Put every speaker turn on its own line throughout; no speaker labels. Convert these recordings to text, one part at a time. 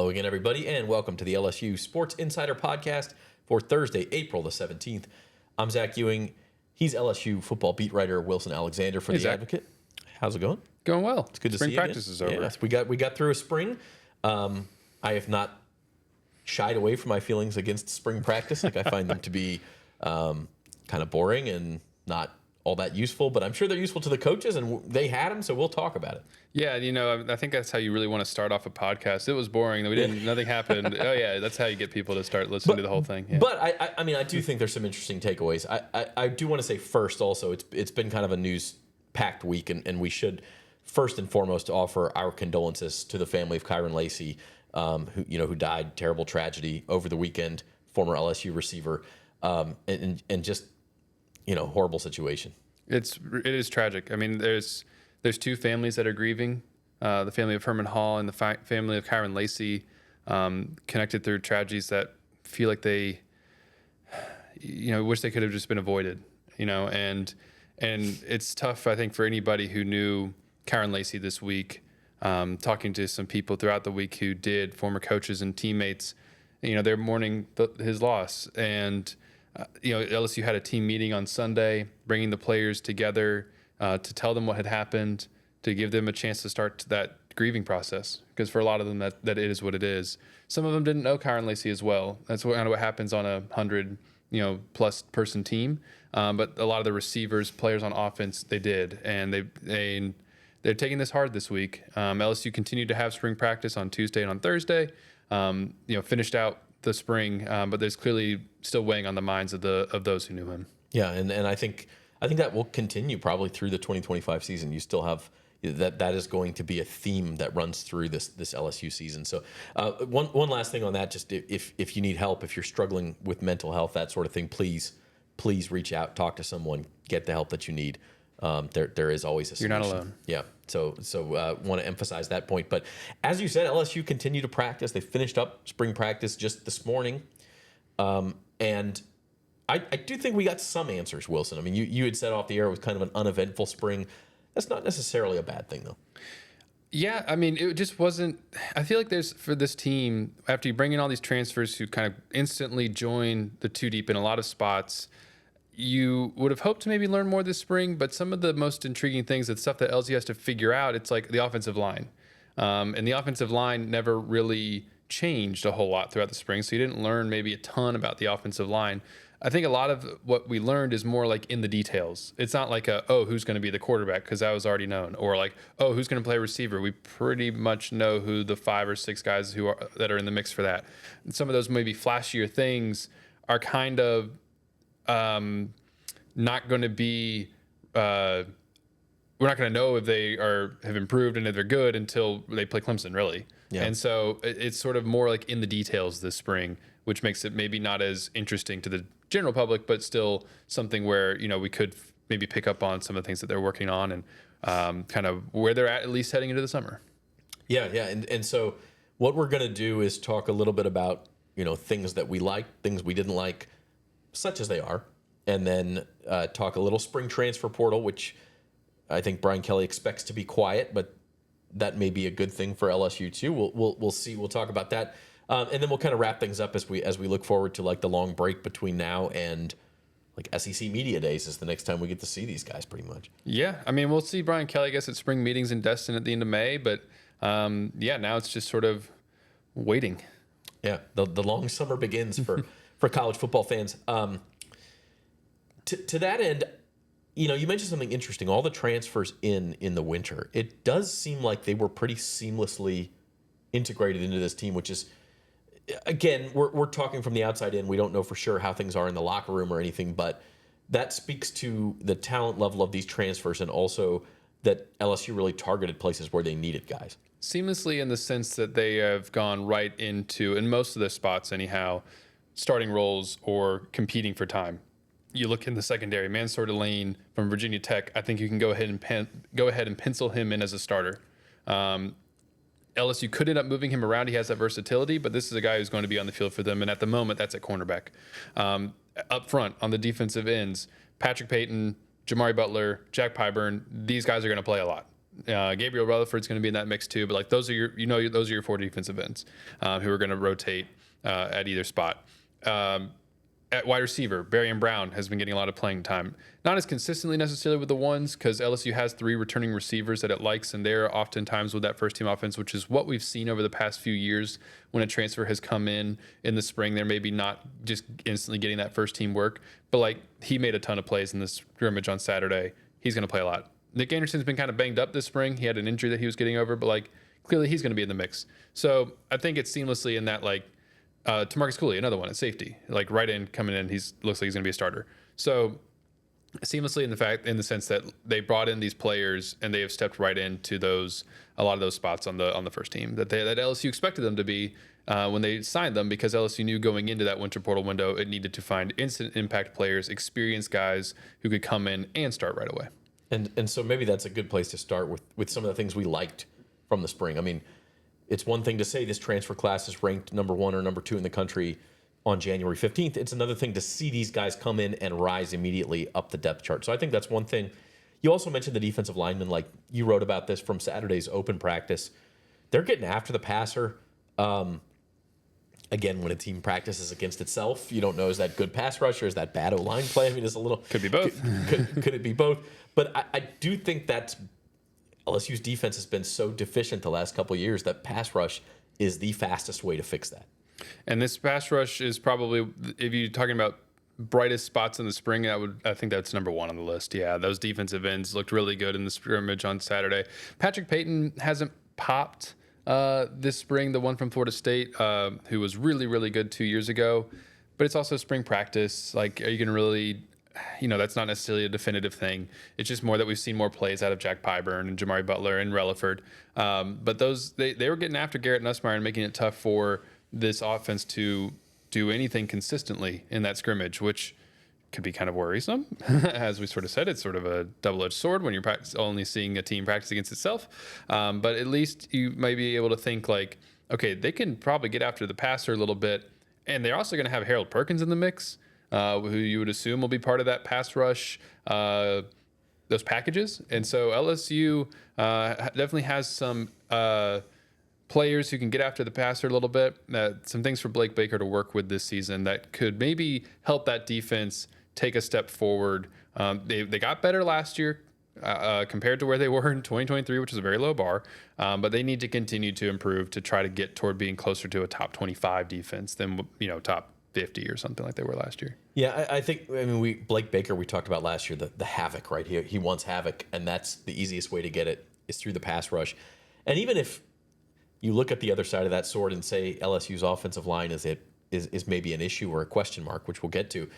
Hello again, everybody, and welcome to the LSU Sports Insider Podcast for Thursday, April the 17th. I'm Zach Ewing. He's LSU football beat writer Wilson Alexander for The Advocate. How's it going?
Going well.
It's good to
see you.
Spring practice
is over.
Yes, we got through a spring. I have not shied away from my feelings against spring practice. Like I find them to be kind of boring and not all that useful, but I'm sure they're useful to the coaches, and they had them, so we'll talk about it.
Yeah, I think that's how you really want to start off a podcast. It was boring. Nothing happened. Oh yeah, that's how you get people to start listening to the whole thing. Yeah.
But I do think there's some interesting takeaways. I do want to say first, also, it's been kind of a news-packed week, and we should first and foremost offer our condolences to the family of Kyron Lacey, who died, terrible tragedy over the weekend, former LSU receiver, and just horrible situation.
It is tragic. I mean, there's two families that are grieving, the family of Herman Hall and the family of Kyron Lacey, connected through tragedies that feel like they, wish they could have just been avoided, and it's tough, I think, for anybody who knew Kyron Lacey this week, talking to some people throughout the week who did, former coaches and teammates, they're mourning his loss. And LSU had a team meeting on Sunday, bringing the players together to tell them what had happened, to give them a chance to start that grieving process. Because for a lot of them, that it is what it is. Some of them didn't know Kyron Lacey as well. That's kind of what happens on a 100 plus person team. But a lot of the receivers, players on offense, they did, and they're taking this hard this week. LSU continued to have spring practice on Tuesday and on Thursday. Finished out the spring, but there's clearly still weighing on the minds of those who knew him.
Yeah, and I think that will continue probably through the 2025 season. You still have that is going to be a theme that runs through this LSU season. So one last thing on that, just if you need help, if you're struggling with mental health, that sort of thing, please reach out, talk to someone, get the help that you need. There is always a solution.
You're not alone.
Yeah. So want to emphasize that point. But as you said, LSU continued to practice. They finished up spring practice just this morning. And I do think we got some answers, Wilson. I mean, you had said off the air it was kind of an uneventful spring. That's not necessarily a bad thing, though.
Yeah, I mean, it just wasn't. I feel like for this team, after you bring in all these transfers who kind of instantly join the two deep in a lot of spots, you would have hoped to maybe learn more this spring, but some of the most intriguing things, the stuff that LSU has to figure out, it's like the offensive line. And the offensive line never really changed a whole lot throughout the spring, so you didn't learn maybe a ton about the offensive line. I think a lot of what we learned is more like in the details. It's not like who's going to be the quarterback, because that was already known, or like, who's going to play receiver. We pretty much know who the 5 or 6 guys that are in the mix for that. And some of those maybe flashier things are kind of not going to be. We're not going to know if they have improved and if they're good until they play Clemson, really. Yeah. And so it's sort of more like in the details this spring, which makes it maybe not as interesting to the general public, but still something where we could maybe pick up on some of the things that they're working on and kind of where they're at least heading into the summer.
Yeah, and so what we're going to do is talk a little bit about things that we liked, things we didn't like, such as they are, and then talk a little spring transfer portal, which I think Brian Kelly expects to be quiet, but that may be a good thing for LSU too. We'll see. We'll talk about that, and then we'll kind of wrap things up as we look forward to like the long break between now and like SEC Media Days is the next time we get to see these guys, pretty much.
Yeah, I mean, we'll see Brian Kelly, I guess, at spring meetings in Destin at the end of May, but now it's just sort of waiting.
Yeah, the long summer begins for college football fans. To that end, you mentioned something interesting. All the transfers in the winter, it does seem like they were pretty seamlessly integrated into this team, which is, again, we're talking from the outside in. We don't know for sure how things are in the locker room or anything, but that speaks to the talent level of these transfers, and also that LSU really targeted places where they needed guys.
Seamlessly in the sense that they have gone right into, in most of their spots anyhow, starting roles or competing for time. You look in the secondary, Mansour Delane from Virginia Tech. I think you can go ahead and pencil him in as a starter. LSU could end up moving him around. He has that versatility, but this is a guy who's going to be on the field for them. And at the moment, that's at cornerback. Up front on the defensive ends, Patrick Payton, Jamari Butler, Jack Pyburn, these guys are going to play a lot. Gabriel Rutherford's going to be in that mix too. But like those are those are your 4 defensive ends who are going to rotate at either spot. At wide receiver, Barian Brown has been getting a lot of playing time. Not as consistently necessarily with the ones, because LSU has 3 returning receivers that it likes, and they're oftentimes with that first team offense, which is what we've seen over the past few years when a transfer has come in the spring. They're maybe not just instantly getting that first team work, but like he made a ton of plays in this scrimmage on Saturday. He's going to play a lot. Nick Anderson's been kind of banged up this spring. He had an injury that he was getting over, but like clearly he's going to be in the mix. So I think it's seamlessly in that like Tamarcus Cooley, another one at safety, like right in coming in, looks like he's going to be a starter. So seamlessly in the sense that they brought in these players and they have stepped right into a lot of those spots on the first team that LSU expected them to be when they signed them, because LSU knew going into that winter portal window it needed to find instant impact players, experienced guys who could come in and start right away.
And so maybe that's a good place to start with some of the things we liked from the spring. I mean, it's one thing to say this transfer class is ranked number 1 or number 2 in the country on January 15th. It's another thing to see these guys come in and rise immediately up the depth chart. So I think that's one thing. You also mentioned the defensive linemen. Like you wrote about this from Saturday's open practice. They're getting after the passer. Again, when a team practices against itself, you don't know, is that good pass rush or is that bad O-line play? I mean, it's a little...
Could be both.
Could it be both? But I do think that's... LSU's defense has been so deficient the last couple of years that pass rush is the fastest way to fix that.
And this pass rush is probably, if you're talking about brightest spots in the spring, I think that's number 1 on the list. Yeah, those defensive ends looked really good in the scrimmage on Saturday. Patrick Payton hasn't popped this spring, the one from Florida State, who was really, really good 2 years ago. But it's also spring practice. Like, are you going to really... that's not necessarily a definitive thing. It's just more that we've seen more plays out of Jack Pyburn and Jamari Butler and Relaford. But they were getting after Garrett Nussmeier and making it tough for this offense to do anything consistently in that scrimmage, which could be kind of worrisome. As we sort of said, it's sort of a double-edged sword when you're only seeing a team practice against itself. But at least you might be able to think like, okay, they can probably get after the passer a little bit. And they're also going to have Harold Perkins in the mix. Who you would assume will be part of that pass rush, those packages. And so LSU definitely has some players who can get after the passer a little bit. Some things for Blake Baker to work with this season that could maybe help that defense take a step forward. They got better last year compared to where they were in 2023, which is a very low bar. But they need to continue to improve to try to get toward being closer to a top 25 defense than top 50 or something like they were last year.
Yeah, I think, Blake Baker, we talked about last year, the havoc, right? He wants havoc, and that's the easiest way to get it is through the pass rush. And even if you look at the other side of that sword and say LSU's offensive line is maybe an issue or a question mark, which we'll get to.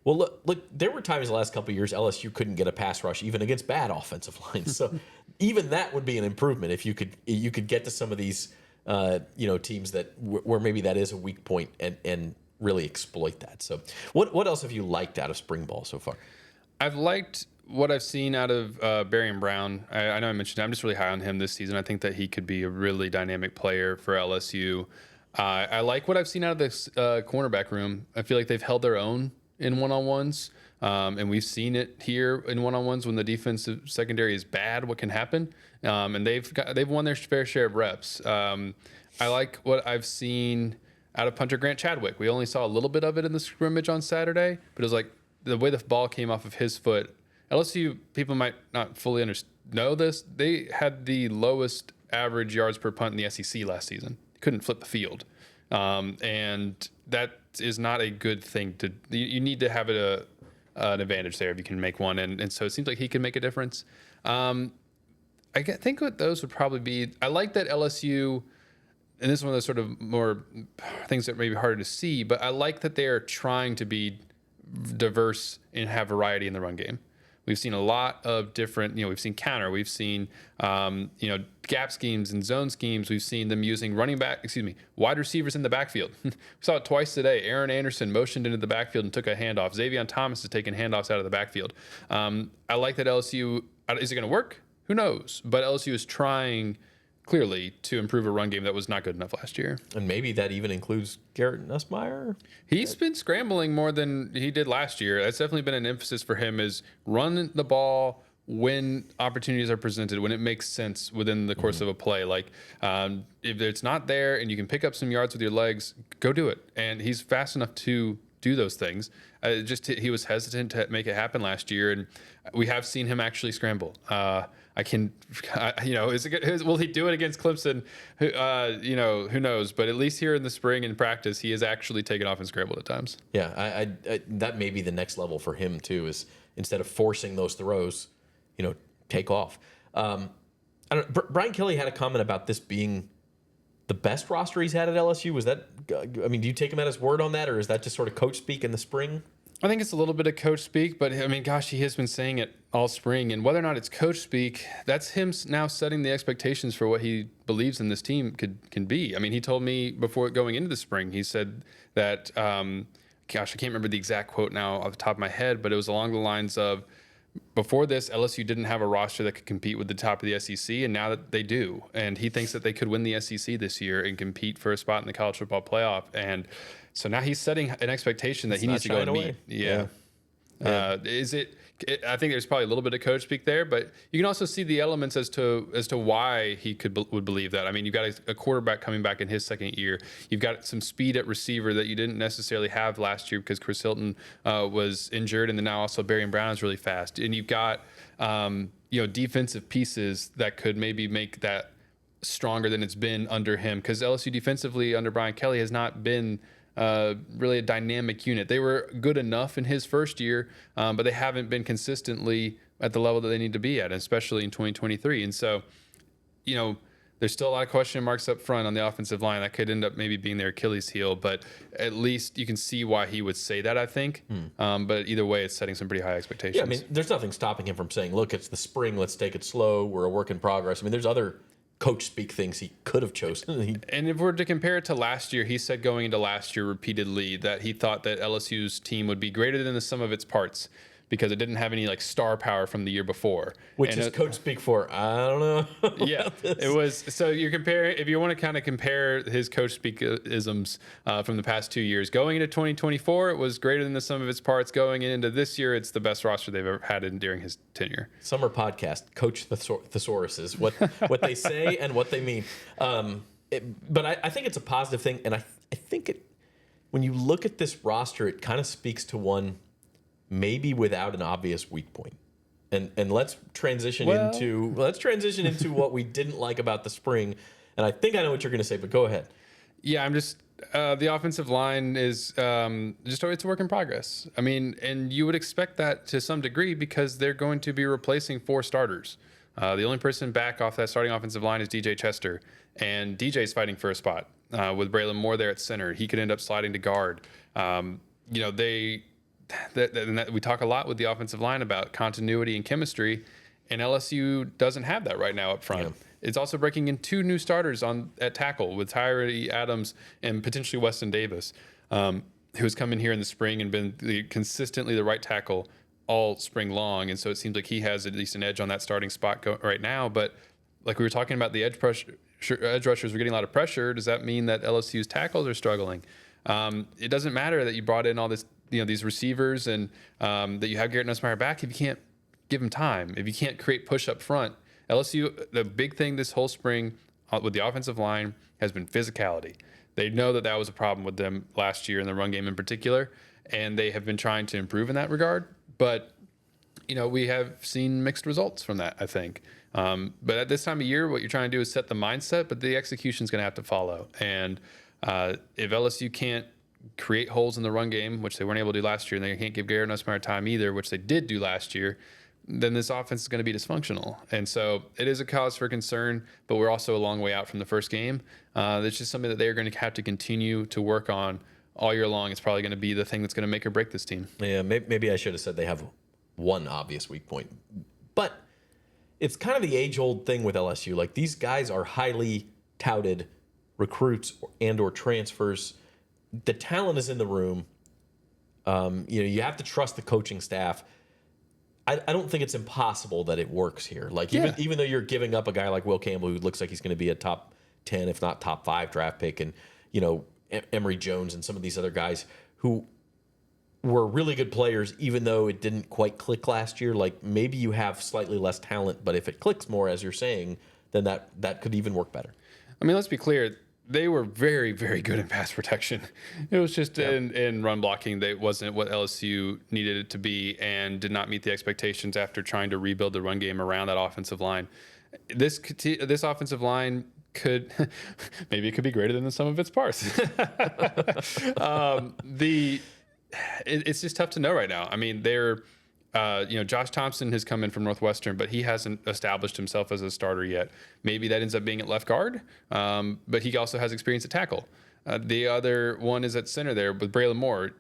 Well, look, there were times the last couple of years LSU couldn't get a pass rush even against bad offensive lines. So even that would be an improvement if you could get to some of these teams that where maybe that is a weak point and really exploit that. So what else have you liked out of spring ball so far?
I've liked what I've seen out of Barian Brown. I know I mentioned I'm just really high on him this season. I think that he could be a really dynamic player for LSU. I like what I've seen out of this cornerback room. I feel like they've held their own in one-on-ones, and we've seen it here in one-on-ones when the defensive secondary is bad, what can happen. And they've won their fair share of reps. I like what I've seen out of punter Grant Chadwick. We only saw a little bit of it in the scrimmage on Saturday, but it was like the way the ball came off of his foot. LSU people might not fully know this. They had the lowest average yards per punt in the SEC last season. Couldn't flip the field. And that is not a good thing to. You need to have an advantage there if you can make one. And so it seems like he can make a difference. I think what those would probably be. I like that LSU. And this is one of those sort of more things that may be harder to see, but I like that they are trying to be diverse and have variety in the run game. We've seen a lot of different, we've seen counter, we've seen, gap schemes and zone schemes. We've seen them using wide receivers in the backfield. We saw it twice today. Aaron Anderson motioned into the backfield and took a handoff. Xavier Thomas is taking handoffs out of the backfield. I like that LSU, is it going to work? Who knows? But LSU is trying clearly to improve a run game that was not good enough last year.
And maybe that even includes Garrett Nussmeier.
He's been scrambling more than he did last year. That's definitely been an emphasis for him, is run the ball when opportunities are presented, when it makes sense within the course of a play. Like if it's not there and you can pick up some yards with your legs, go do it. And he's fast enough to do those things. He was hesitant to make it happen last year, and we have seen him actually scramble. Will he do it against Clemson? Who knows? But at least here in the spring in practice, he has actually taken off and scrambled at times.
Yeah, I that may be the next level for him too. Is instead of forcing those throws, take off. Brian Kelly had a comment about this being the best roster he's had at LSU. Was that? I mean, do you take him at his word on that, or is that just sort of coach speak in the spring?
I think it's a little bit of coach speak, but I mean, gosh, he has been saying it all spring. And whether or not it's coach speak, that's him now setting the expectations for what he believes in this team can be. I mean, he told me before going into the spring, he said that, I can't remember the exact quote now off the top of my head, but it was along the lines of, before this, LSU didn't have a roster that could compete with the top of the SEC, and now that they do. And he thinks that they could win the SEC this year and compete for a spot in the college football playoff. And so now he's setting an expectation that he needs to go and meet. Yeah. I think there's probably a little bit of coach speak there, but you can also see the elements as to why he would believe that. I mean, you've got a quarterback coming back in his second year. You've got some speed at receiver that you didn't necessarily have last year because Chris Hilton was injured, and then now also Barry Brown is really fast. And you've got defensive pieces that could maybe make that stronger than it's been under him, because LSU defensively under Brian Kelly has not been really a dynamic unit. They were good enough in his first year, but they haven't been consistently at the level that they need to be at, especially in 2023. And so, there's still a lot of question marks up front on the offensive line that could end up maybe being their Achilles heel, but at least you can see why he would say that, I think. But either way, it's setting some pretty high expectations.
Yeah, I mean, there's nothing stopping him from saying, look, it's the spring, let's take it slow, we're a work in progress. I mean, there's other coach speak things he could have chosen.
And if we're to compare it to last year, he said going into last year repeatedly that he thought that LSU's team would be greater than the sum of its parts because it didn't have any star power from the year before.
Which is coach speak for, I don't know.
Yeah, it was. So you're comparing, if you want to kind of compare his coach speak isms from the past 2 years, going into 2024, it was greater than the sum of its parts. Going into this year, it's the best roster they've ever had during his tenure.
Summer podcast, Coach Thesauruses, what they say and what they mean. But I think it's a positive thing. And I think when you look at this roster, it kind of speaks to one maybe without an obvious weak point. And let's transition into what we didn't like about the spring. And I think I know what you're going to say, but go ahead.
Yeah, I'm just the offensive line is it's a work in progress. I mean, and you would expect that to some degree because they're going to be replacing 4 starters. The only person back off that starting offensive line is DJ Chester, and DJ's fighting for a spot with Braylon Moore there at center. He could end up sliding to guard. We talk a lot with the offensive line about continuity and chemistry, and LSU doesn't have that right now up front. Yeah. It's also breaking in 2 new starters at tackle with Tyree Adams and potentially Weston Davis, who's come in here in the spring and been consistently the right tackle all spring long. And so it seems like he has at least an edge on that starting spot right now. But like we were talking about, the edge rushers were getting a lot of pressure. Does that mean that LSU's tackles are struggling? It doesn't matter that you brought in all this, these receivers and that you have Garrett Nussmeier back if you can't give him time, if you can't create push up front. LSU, the big thing this whole spring with the offensive line has been physicality. They know that was a problem with them last year in the run game in particular, and they have been trying to improve in that regard. But, we have seen mixed results from that, I think. But at this time of year, what you're trying to do is set the mindset, but the execution is going to have to follow. And if LSU can't create holes in the run game, which they weren't able to do last year, and they can't give Garrett Nussmeier time either, which they did do last year, then this offense is going to be dysfunctional. And so it is a cause for concern, but we're also a long way out from the first game. That's just something that they're going to have to continue to work on all year long. It's probably going to be the thing that's going to make or break this team.
Yeah, maybe I should have said they have one obvious weak point. But it's kind of the age-old thing with LSU. Like, these guys are highly touted recruits and or transfers. The talent is in the room. You have to trust the coaching staff. I don't think it's impossible that it works here. Like, even though you're giving up a guy like Will Campbell, who looks like he's going to be a top 10, if not top 5 draft pick, and Emory Jones and some of these other guys who were really good players, even though it didn't quite click last year. Like maybe you have slightly less talent, but if it clicks more, as you're saying, then that could even work better.
I mean, let's be clear. They were very, very good in pass protection. It was just in run blocking. They wasn't what LSU needed it to be and did not meet the expectations after trying to rebuild the run game around that offensive line. This offensive line could maybe it could be greater than the sum of its parts. It's just tough to know right now. I mean, Josh Thompson has come in from Northwestern, but he hasn't established himself as a starter yet. Maybe that ends up being at left guard, but he also has experience at tackle. The other one is at center there with Braylon Moore.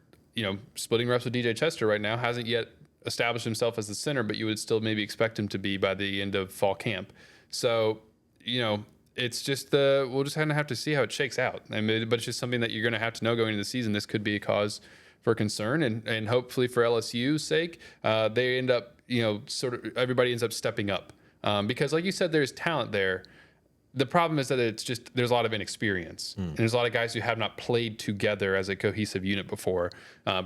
Splitting reps with DJ Chester right now, hasn't yet established himself as the center, but you would still maybe expect him to be by the end of fall camp. So, it's just we'll just kind of have to see how it shakes out. But it's just something that you're going to have to know going into the season. This could be a cause for concern, and hopefully for LSU's sake, they end up, sort of everybody ends up stepping up because, like you said, there's talent there. The problem is that there's a lot of inexperience, and there's a lot of guys who have not played together as a cohesive unit before.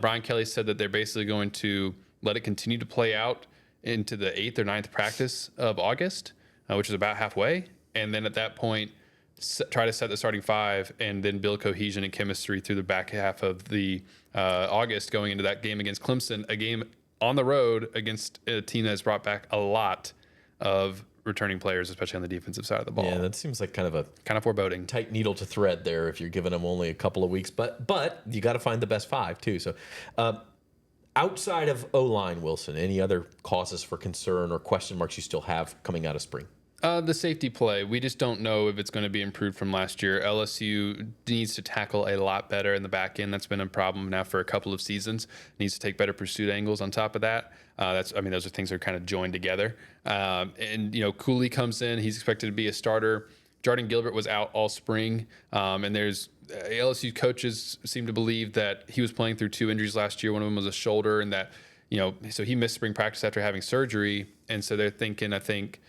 Brian Kelly said that they're basically going to let it continue to play out into the 8th or 9th practice of August, which is about halfway, and then at that point, try to set the starting 5 and then build cohesion and chemistry through the back half of the August going into that game against Clemson, a game on the road against a team that's brought back a lot of returning players, especially on the defensive side of the ball.
Yeah, that seems like kind of
foreboding.
Tight needle to thread there if you're giving them only a couple of weeks. But you got to find the best 5 too. So outside of O-line, Wilson, any other causes for concern or question marks you still have coming out of spring?
The safety play, we just don't know if it's going to be improved from last year. LSU needs to tackle a lot better in the back end. That's been a problem now for a couple of seasons. Needs to take better pursuit angles on top of that. Those are things that are kind of joined together. Cooley comes in. He's expected to be a starter. Jordan Gilbert was out all spring. And there's LSU coaches seem to believe that he was playing through 2 injuries last year. One of them was a shoulder, and that, so he missed spring practice after having surgery. And so they're thinking, I think,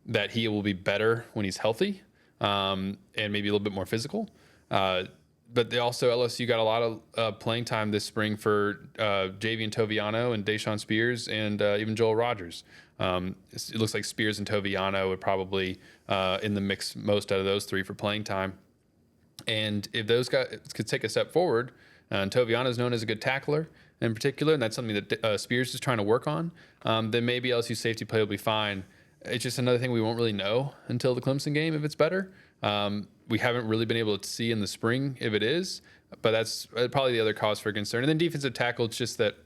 that he will be better when he's healthy and maybe a little bit more physical. But they also, LSU got a lot of playing time this spring for Javian Toviano and Deshaun Spears and even Joel Rogers. It looks like Spears and Toviano would probably in the mix most out of those 3 for playing time. And if those guys could take a step forward, and Toviano is known as a good tackler in particular, and that's something that Spears is trying to work on, then maybe LSU safety play will be fine. It's just another thing we won't really know until the Clemson game if it's better. We haven't really been able to see in the spring if it is, but that's probably the other cause for concern. And then defensive tackle, it's just that,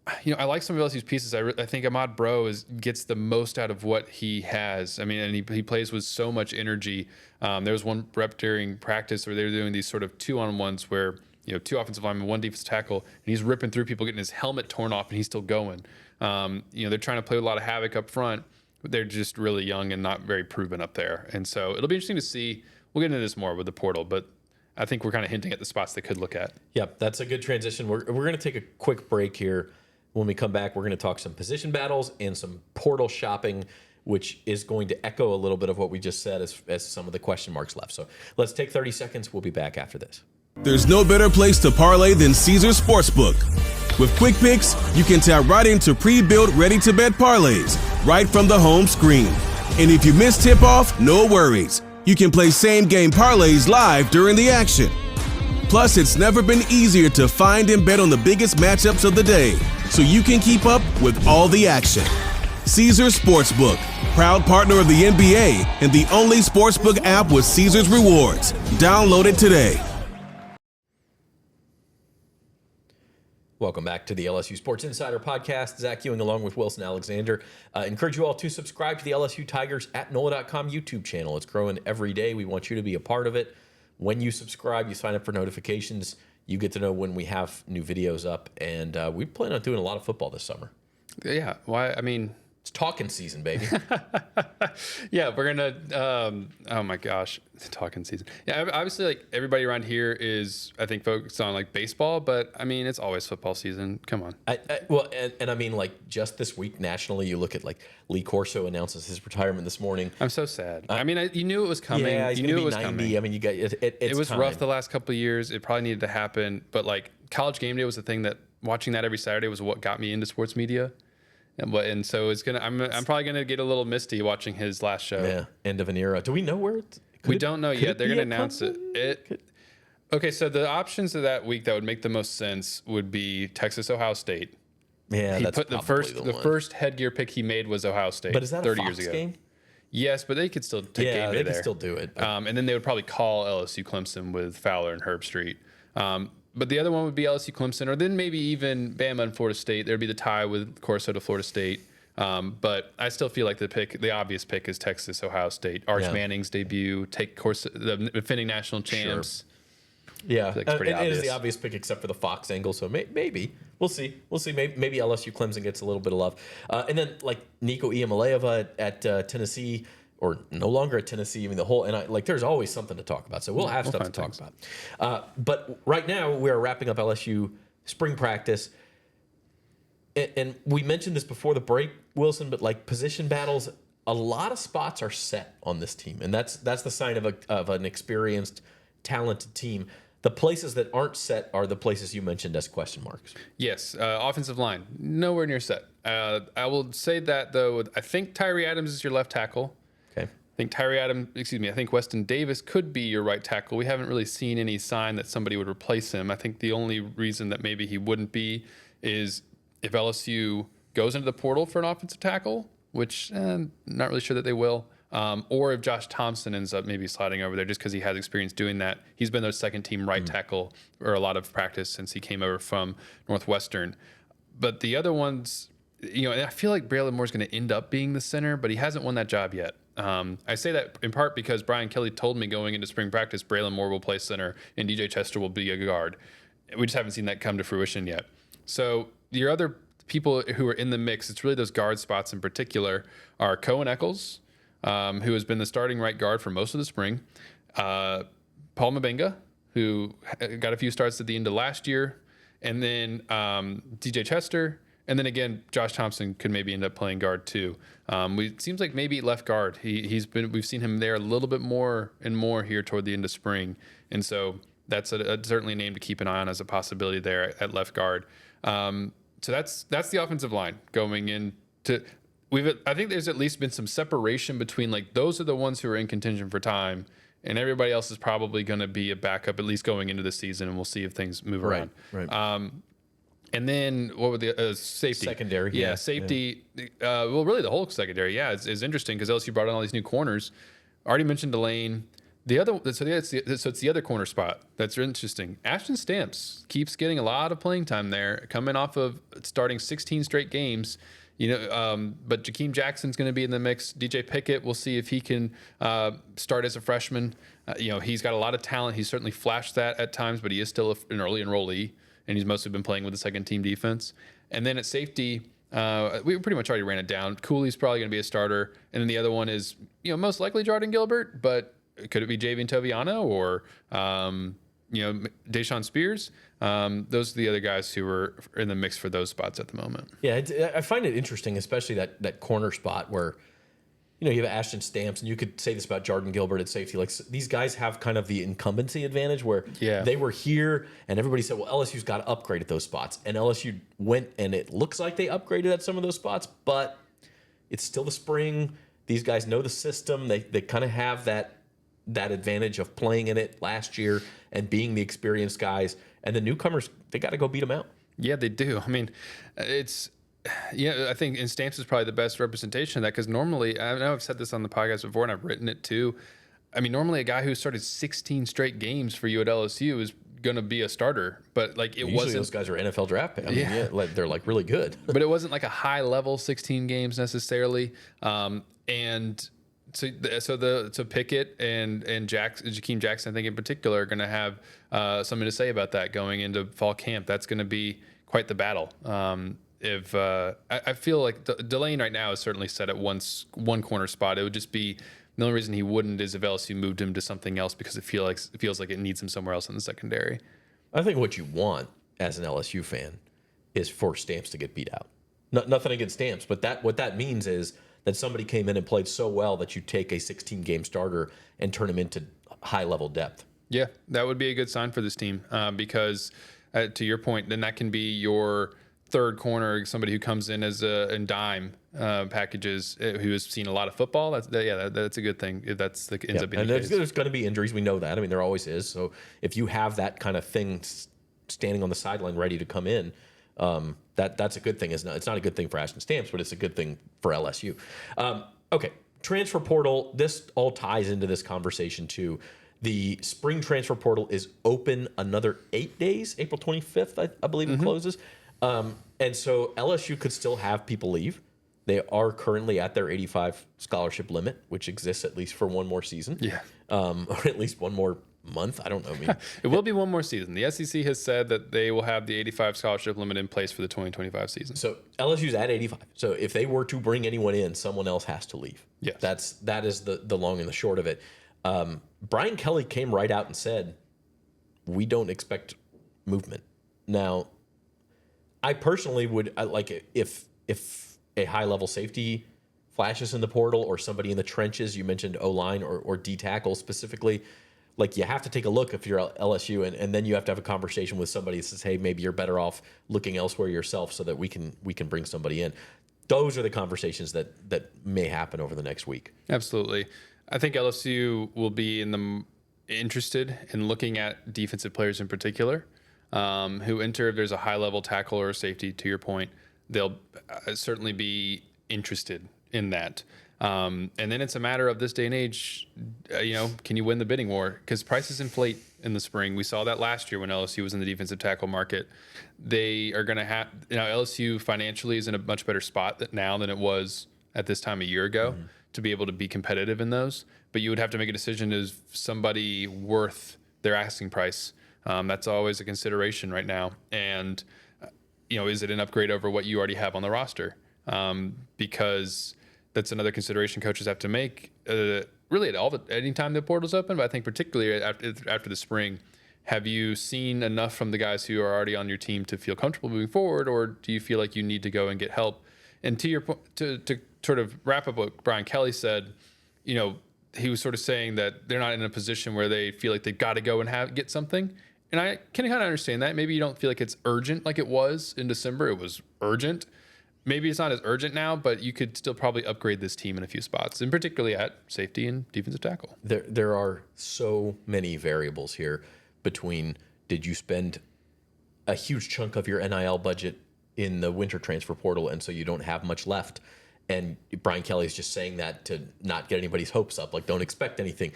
I like some of LSU's pieces. I think Ahmad Bro gets the most out of what he has. I mean, and he plays with so much energy. There was one rep during practice where they were doing these sort of 2-on-1s where, 2 offensive linemen, 1 defensive tackle, and he's ripping through people, getting his helmet torn off, and he's still going. They're trying to play with a lot of havoc up front. But they're just really young and not very proven up there. And so it'll be interesting to see. We'll get into this more with the portal, but I think we're kind of hinting at the spots they could look at.
Yep, that's a good transition. We're going to take a quick break here. When we come back, we're going to talk some position battles and some portal shopping, which is going to echo a little bit of what we just said as some of the question marks left. So let's take 30 seconds. We'll be back after this.
There's no better place to parlay than Caesars Sportsbook. With quick picks, you can tap right into pre-built, ready-to-bet parlays right from the home screen. And if you miss tip-off, no worries. You can play same-game parlays live during the action. Plus, it's never been easier to find and bet on the biggest matchups of the day, so you can keep up with all the action. Caesars Sportsbook, proud partner of the NBA and the only sportsbook app with Caesars Rewards. Download it today.
Welcome back to the LSU Sports Insider Podcast. Zach Ewing along with Wilson Alexander. Encourage you all to subscribe to the LSU Tigers at NOLA.com YouTube channel. It's growing every day. We want you to be a part of it. When you subscribe, you sign up for notifications. You get to know when we have new videos up. And we plan on doing a lot of football this summer.
Yeah. Why? I mean,
it's talking season, baby.
Yeah, we're gonna. Oh my gosh, it's talking season. Yeah, obviously, like everybody around here is, I think, focused on like baseball, but I mean, it's always football season. Come on.
And I mean, like just this week nationally, you look at like Lee Corso announces his retirement this morning.
I'm so sad. I mean, you knew it was coming.
Yeah,
you knew it was
90.
coming.
I mean, you got it.
It was
time.
rough the last couple of years. It probably needed to happen, but like College Game Day was the thing that watching that every Saturday was what got me into sports media. And so I'm probably gonna get a little misty watching his last show.
Yeah, end of an era. Do we know where
we don't know yet. They're gonna announce it. Okay, so the options of that week that would make the most sense would be Texas, Ohio State.
Yeah,
he
that's
put the first headgear pick he made was Ohio State.
But is that
30
a Fox
years ago?
game?
Yes, but they could still take game day
they
there.
could still do it.
And then they would probably call LSU Clemson with Fowler and Herb Street. But the other one would be LSU Clemson, or then maybe even Bama and Florida State. There'd be the tie with Sarasota, Florida State. But I still feel like the obvious pick is Texas, Ohio State. Arch Manning's debut, the defending national champs.
Yeah,
Like it
is the obvious pick except for the Fox angle. So maybe we'll see. Maybe LSU Clemson gets a little bit of love, and then like Nico Iamaleava at Tennessee, or no longer at Tennessee. I mean there's always something to talk about. So we'll have stuff to talk about. But right now we're wrapping up LSU spring practice, and we mentioned this before the break, Wilson. But like position battles, a lot of spots are set on this team, and that's the sign of an experienced, talented team. The places that aren't set are the places you mentioned as question marks.
Yes, offensive line, nowhere near set. I will say that, though, I think Tyree Adams is your left tackle.
Okay.
I think Weston Davis could be your right tackle. We haven't really seen any sign that somebody would replace him. I think the only reason that maybe he wouldn't be is if LSU goes into the portal for an offensive tackle, which not really sure that they will. Or if Josh Thompson ends up maybe sliding over there just because he has experience doing that. He's been their second team right tackle for a lot of practice since he came over from Northwestern. But the other ones, and I feel like Braylon Moore's going to end up being the center, but he hasn't won that job yet. I say that in part because Brian Kelly told me going into spring practice, Braylon Moore will play center and DJ Chester will be a guard. We just haven't seen that come to fruition yet. So your other people who are in the mix, it's really those guard spots in particular, are Cohen Eccles, who has been the starting right guard for most of the spring. Paul Mabenga, who got a few starts at the end of last year. And then DJ Chester. And then again, Josh Thompson could maybe end up playing guard too. It seems like maybe left guard. We've seen him there a little bit more and more here toward the end of spring. And so that's certainly a name to keep an eye on as a possibility there at left guard. So that's the offensive line going into. I think there's at least been some separation between like those are the ones who are in contention for time, and everybody else is probably going to be a backup at least going into the season, and we'll see if things move around.
Right.
And then what were the safety?
Secondary.
Yeah, safety. Yeah. Well, really the whole secondary. Yeah, is interesting because LSU brought in all these new corners. Already mentioned Delane. It's the other corner spot that's interesting. Ashton Stamps keeps getting a lot of playing time there, coming off of starting 16 straight games. But Jakeem Jackson's going to be in the mix. DJ Pickett, we'll see if he can start as a freshman. He's got a lot of talent. He's certainly flashed that at times, but he is still an early enrollee, and he's mostly been playing with the second team defense. And then at safety, we pretty much already ran it down. Cooley's probably going to be a starter, and then the other one is most likely Jordan Gilbert, but could it be Javian Toviano or Deshaun Spears? Those are the other guys who are in the mix for those spots at the moment.
Yeah, I find it interesting, especially that corner spot where, you have Ashton Stamps, and you could say this about Jordan Gilbert at safety. Like these guys have kind of the incumbency advantage where they were here, and everybody said, well, LSU's got to upgrade at those spots. And LSU went, and it looks like they upgraded at some of those spots, but it's still the spring. These guys know the system. They kind of have that advantage of playing in it last year and being the experienced guys, and the newcomers, they got to go beat them out.
Yeah, they do. I mean, I think Stamps is probably the best representation of that because normally, I know I've said this on the podcast before and I've written it too. I mean, normally a guy who started 16 straight games for you at LSU is going to be a starter, but
Usually those guys are NFL draft picks. They're like really good.
But it wasn't like a high level 16 games necessarily. So Pickett and Jakeem Jackson, I think in particular, are going to have something to say about that going into fall camp. That's going to be quite the battle. I feel like Delane right now is certainly set at one corner spot. It would just be the only reason he wouldn't is if LSU moved him to something else because it feels like it needs him somewhere else in the secondary.
I think what you want as an LSU fan is for Stamps to get beat out. Nothing against Stamps, but what that means is that somebody came in and played so well that you take a 16-game starter and turn him into high-level depth.
Yeah, that would be a good sign for this team because to your point, then that can be your third corner, somebody who comes in as in dime packages, who has seen a lot of football. That's a good thing. If that's the ends up being
and
the
there's,
case.
there's going to be injuries. We know that. I mean, there always is. So if you have that kind of thing standing on the sideline ready to come in, that's a good thing. It's not a good thing for Ashton Stamps, but it's a good thing for LSU. Okay, transfer portal. This all ties into this conversation too. The spring transfer portal is open another 8 days. April 25th, I believe it closes. And so LSU could still have people leave. They are currently at their 85 scholarship limit, which exists at least for one more season.
Yeah.
Or at least one more month. I don't know. I mean,
It will be one more season. The SEC has said that they will have the 85 scholarship limit in place for the 2025 season.
so LSU's at 85. So if they were to bring anyone in, someone else has to leave.
Yes.
That is the long and the short of it. Brian Kelly came right out and said, we don't expect movement. Now, I personally would like it if a high level safety flashes in the portal or somebody in the trenches. You mentioned O-line or D tackle specifically. Like, you have to take a look if you're LSU, and then you have to have a conversation with somebody that says, hey, maybe you're better off looking elsewhere yourself so that we can bring somebody in. Those are the conversations that may happen over the next week.
Absolutely. I think LSU will be interested in looking at defensive players in particular who enter. If there's a high-level tackle or a safety, to your point, they'll certainly be interested in that. And then it's a matter of this day and age, can you win the bidding war? Because prices inflate in the spring. We saw that last year when LSU was in the defensive tackle market. They are going to have, LSU financially is in a much better spot now than it was at this time a year ago to be able to be competitive in those. But you would have to make a decision, is somebody worth their asking price? That's always a consideration right now. And, is it an upgrade over what you already have on the roster? Because that's another consideration coaches have to make. Really, anytime the portal's open, but I think particularly after the spring, have you seen enough from the guys who are already on your team to feel comfortable moving forward, or do you feel like you need to go and get help? And to your point, to sort of wrap up what Brian Kelly said, he was sort of saying that they're not in a position where they feel like they've got to go and get something. And I can kind of understand that. Maybe you don't feel like it's urgent like it was in December. It was urgent. Maybe it's not as urgent now, but you could still probably upgrade this team in a few spots, and particularly at safety and defensive tackle.
There are so many variables here between, did you spend a huge chunk of your NIL budget in the winter transfer portal and so you don't have much left? And Brian Kelly's just saying that to not get anybody's hopes up, like, don't expect anything.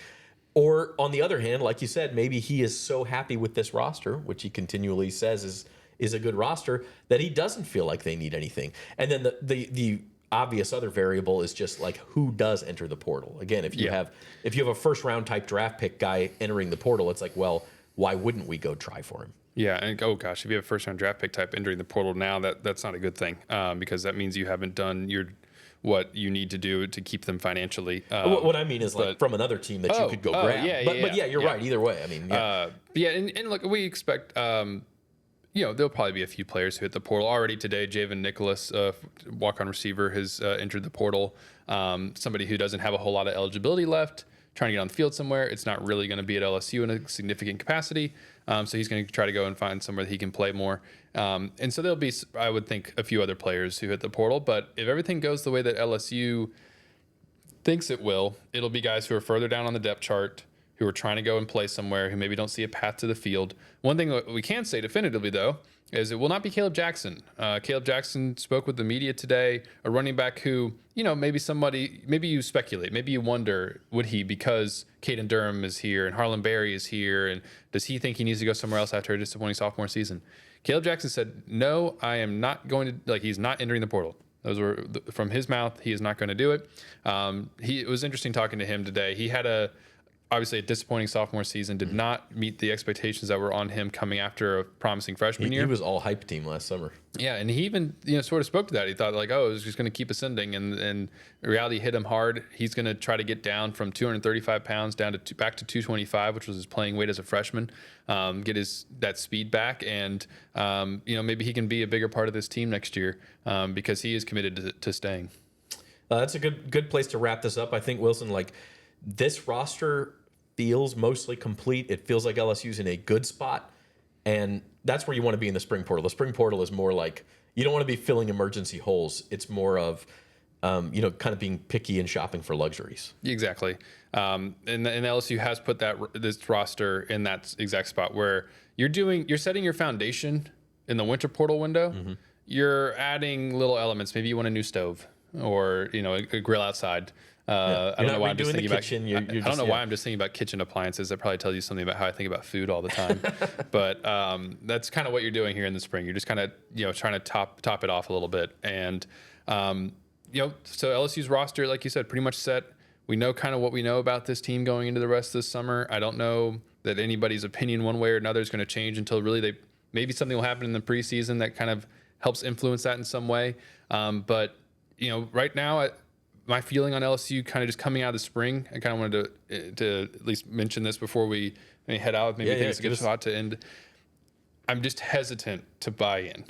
Or on the other hand, like you said, maybe he is so happy with this roster, which he continually says is a good roster, that he doesn't feel like they need anything. And then the obvious other variable is just like, who does enter the portal? Again, if you have a first round type draft pick guy entering the portal, it's like, well, why wouldn't we go try for him?
Yeah, and oh gosh, if you have a first round draft pick type entering the portal now, that's not a good thing, because that means you haven't done what you need to do to keep them financially.
What I mean is, like, from another team that you could go grab. But you're right. Either way, I mean,
and look, we expect. There'll probably be a few players who hit the portal already today. Javen Nicholas, walk-on receiver, has entered the portal. Somebody who doesn't have a whole lot of eligibility left, trying to get on the field somewhere. It's not really going to be at LSU in a significant capacity. So he's going to try to go and find somewhere that he can play more. And so there'll be, I would think, a few other players who hit the portal. But if everything goes the way that LSU thinks it will, it'll be guys who are further down on the depth chart, who are trying to go and play somewhere, who maybe don't see a path to the field. One thing that we can say definitively, though, is it will not be Caleb Jackson. Caleb Jackson spoke with the media today, a running back who, maybe you speculate, maybe you wonder, would he, because Caden Durham is here and Harlan Berry is here, and does he think he needs to go somewhere else after a disappointing sophomore season? Caleb Jackson said, no, I am not going to, he's not entering the portal. Those were from his mouth. He is not going to do it. It was interesting talking to him today. He had obviously a disappointing sophomore season, did not meet the expectations that were on him coming after a promising freshman year.
He was all hype team last summer.
Yeah, and he even sort of spoke to that. He thought it was just going to keep ascending, and reality hit him hard. He's going to try to get down from 235 pounds down to back to 225, which was his playing weight as a freshman. Get that speed back, and maybe he can be a bigger part of this team next year, because he is committed to staying.
That's a good place to wrap this up. I think, Wilson, this roster feels mostly complete. It feels like LSU's in a good spot. And that's where you want to be in the spring portal. The spring portal is more like, you don't want to be filling emergency holes. It's more of, kind of being picky and shopping for luxuries.
Exactly. And LSU has put this roster in that exact spot where you're setting your foundation in the winter portal window. Mm-hmm. You're adding little elements. Maybe you want a new stove or, a grill outside. I don't know why I'm just thinking about I don't know why I'm just thinking about kitchen appliances. That probably tells you something about how I think about food all the time. But that's kind of what you're doing here in the spring. You're just kind of trying to top it off a little bit. And so LSU's roster, like you said, pretty much set. We know kind of what we know about this team going into the rest of this summer. I don't know that anybody's opinion one way or another is going to change until really maybe something will happen in the preseason that kind of helps influence that in some way. But right now, my feeling on LSU kind of just coming out of the spring, I kind of wanted to at least mention this before we head out. Maybe think it's a good spot to end. I'm just hesitant to buy in.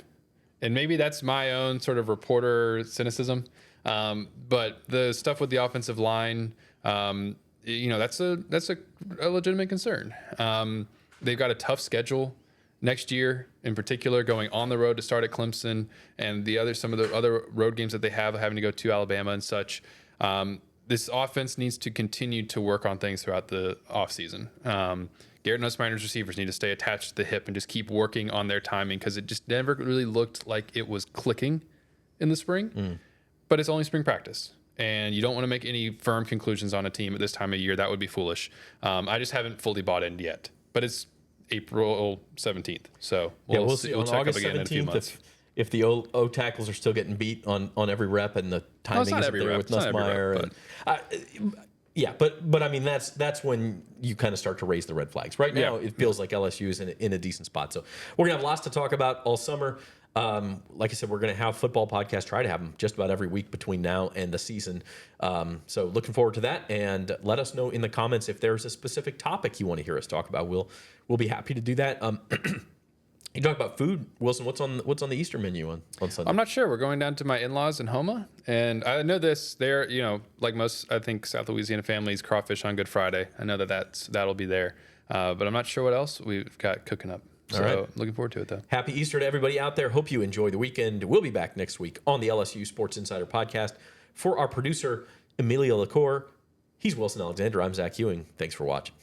And maybe that's my own sort of reporter cynicism. But the stuff with the offensive line, that's a legitimate concern. They've got a tough schedule next year, in particular, going on the road to start at Clemson and some of the other road games that they have, having to go to Alabama and such. This offense needs to continue to work on things throughout the offseason. Garrett Nussmeister's receivers need to stay attached to the hip and just keep working on their timing, because it just never really looked like it was clicking in the spring. But it's only spring practice, and you don't want to make any firm conclusions on a team at this time of year. That would be foolish. I just haven't fully bought in yet, but it's April 17th. So
we'll see.
We'll
on
check
August
up again 17th, in a few months.
If the O tackles are still getting beat on every rep and the timing isn't there with Nussmeier. But I mean, that's when you kind of start to raise the red flags. Right now, it feels like LSU is in a decent spot. So we're going to have lots to talk about all summer. Like I said, we're going to have football podcasts, try to have them just about every week between now and the season. So looking forward to that, and let us know in the comments if there's a specific topic you want to hear us talk about. We'll be happy to do that. You talk about food, Wilson. What's on the Easter menu on Sunday?
I'm not sure. We're going down to my in-laws in Houma, and I know this. They're like most, I think, South Louisiana families, crawfish on Good Friday. I know that'll be there, but I'm not sure what else we've got cooking up. So looking forward to it, though.
Happy Easter to everybody out there. Hope you enjoy the weekend. We'll be back next week on the LSU Sports Insider Podcast. For our producer, Amelia LaCour, he's Wilson Alexander. I'm Zach Ewing. Thanks for watching.